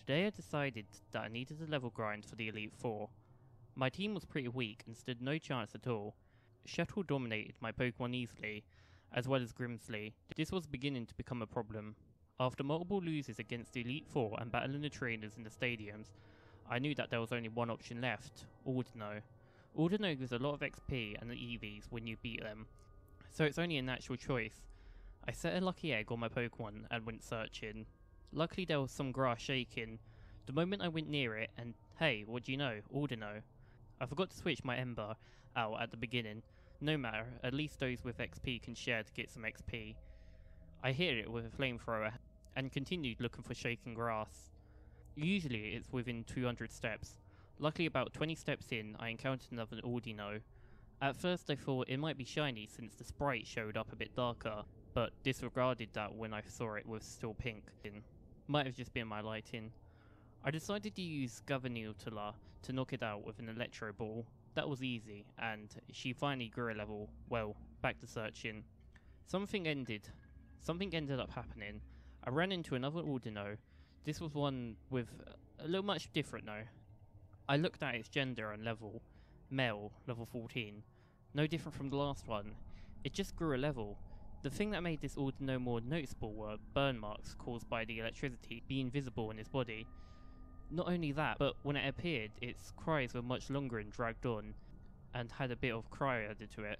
Today I decided that I needed a level grind for the Elite Four. My team was pretty weak and stood no chance at all. Shuttle dominated my Pokemon easily, as well as Grimsley. This was beginning to become a problem. After multiple losses against the Elite Four and battling the trainers in the stadiums, I knew that there was only one option left, Audino. Audino gives a lot of XP and EVs when you beat them, so it's only a natural choice. I set a lucky egg on my Pokemon and went searching. Luckily there was some grass shaking. The moment I went near it, and hey, what do you know, Audino. I forgot to switch my Ember out at the beginning. No matter, at least those with XP can share to get some XP. I hit it with a flamethrower and continued looking for shaking grass. Usually it's within 200 steps. Luckily about 20 steps in, I encountered another Audino. At first I thought it might be shiny since the sprite showed up a bit darker, but disregarded that when I saw it was still pink. Might have just been my lighting. I decided to use Gavaniltula to knock it out with an Electro Ball. That was easy, and she finally grew a level. Well, back to searching. Something ended up happening. I ran into another Audino. This was one with a little much different though. I looked at its gender and level. Male, level 14. No different from the last one. It just grew a level. The thing that made this Audino more noticeable were burn marks caused by the electricity being visible in its body. Not only that, but when it appeared, its cries were much longer and dragged on, and had a bit of cry added to it.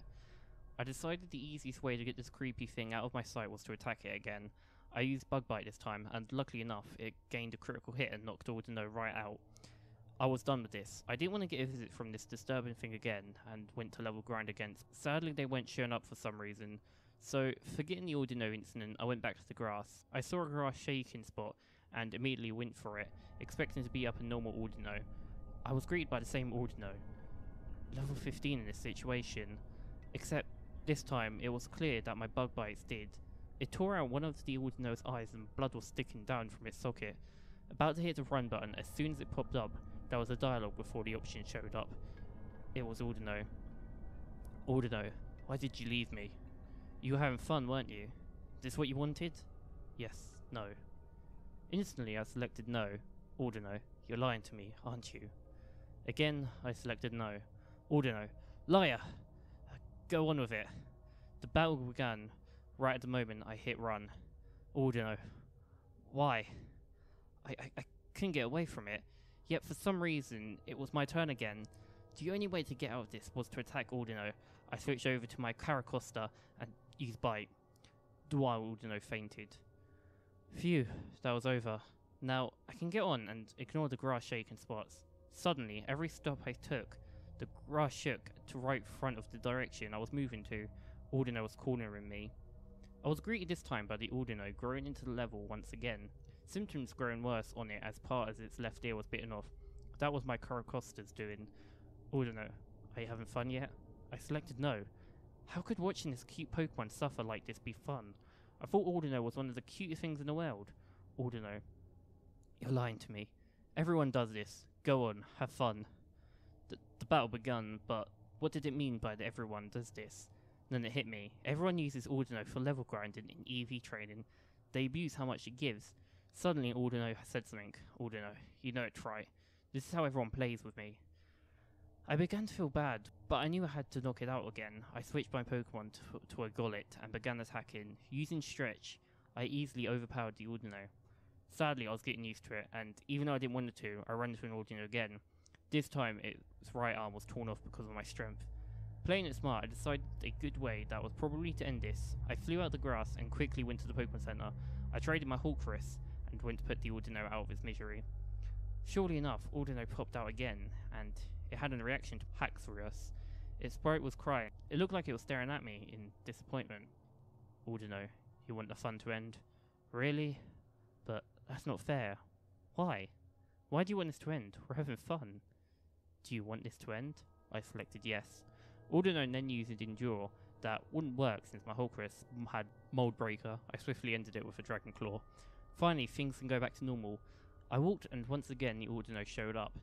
I decided the easiest way to get this creepy thing out of my sight was to attack it again. I used Bug Bite this time, and luckily enough, it gained a critical hit and knocked Audino right out. I was done with this. I didn't want to get a visit from this disturbing thing again, and went to level grind against. Sadly, they weren't showing up for some reason. So, forgetting the Audino incident, I went back to the grass. I saw a grass shaking spot, and immediately went for it, expecting to be up a normal Audino. I was greeted by the same Audino. Level 15 in this situation. Except, this time, it was clear that my Bug Bites did. It tore out one of the Audino's eyes and blood was sticking down from its socket. About to hit the run button, as soon as it popped up, there was a dialogue before the option showed up. It was Audino. Audino, why did you leave me? You were having fun, weren't you? This what you wanted? Yes, no. Instantly I selected no. Audino, you're lying to me, aren't you? Again, I selected no. Audino, liar! Go on with it. The battle began. Right at the moment I hit run. Audino, why? I couldn't get away from it. Yet for some reason, it was my turn again. The only way to get out of this was to attack Audino. I switched over to my Caracosta and used Bite. While Audino fainted. Phew, that was over. Now, I can get on and ignore the grass shaking spots. Suddenly, every step I took, the grass shook to right front of the direction I was moving to. Audino was cornering me. I was greeted this time by the Audino growing into the level once again. Symptoms growing worse on it as part as its left ear was bitten off. That was my Caracosta's doing. Audino, are you having fun yet? I selected no. How could watching this cute Pokemon suffer like this be fun? I thought Audino was one of the cutest things in the world. Audino, you're lying to me. Everyone does this. Go on, have fun. The battle begun, but what did it mean by the everyone does this? Then it hit me. Everyone uses Audino for level grinding in EV training. They abuse how much it gives. Suddenly Audino said something. Audino, you know it's right. This is how everyone plays with me. I began to feel bad, but I knew I had to knock it out again. I switched my Pokemon to a Golett and began attacking. Using Stretch, I easily overpowered the Audino. Sadly, I was getting used to it, and even though I didn't want it to, I ran into an Audino again. This time, its right arm was torn off because of my strength. Playing it smart, I decided a good way that was probably to end this. I flew out the grass and quickly went to the Pokemon Center. I traded my Hulkris and went to put the Audino out of his misery. Surely enough, Audino popped out again, and it had a reaction to Haxorus. Its sprite was crying. It looked like it was staring at me in disappointment. Audino, you want the fun to end? Really? But that's not fair. Why? Why do you want this to end? We're having fun. Do you want this to end? I selected yes. Audino then used Endure. That wouldn't work since my Hulkris had Mold Breaker. I swiftly ended it with a Dragon Claw. Finally, things can go back to normal. I walked and once again the Audino showed up.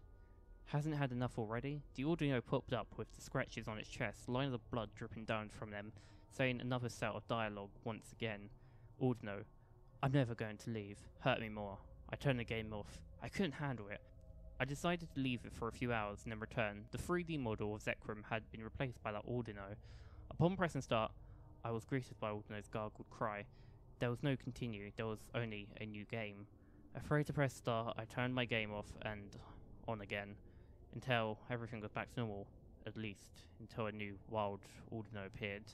Hasn't it had enough already? The Audino popped up with the scratches on its chest, lines of blood dripping down from them, saying another set of dialogue once again. Audino, I'm never going to leave. Hurt me more. I turned the game off. I couldn't handle it. I decided to leave it for a few hours and then return. The 3D model of Zekrom had been replaced by that Audino. Upon pressing start, I was greeted by Audino's gargled cry. There was no continue, there was only a new game. Afraid to press start, I turned my game off and on again, until everything was back to normal, at least until a new wild Audino appeared.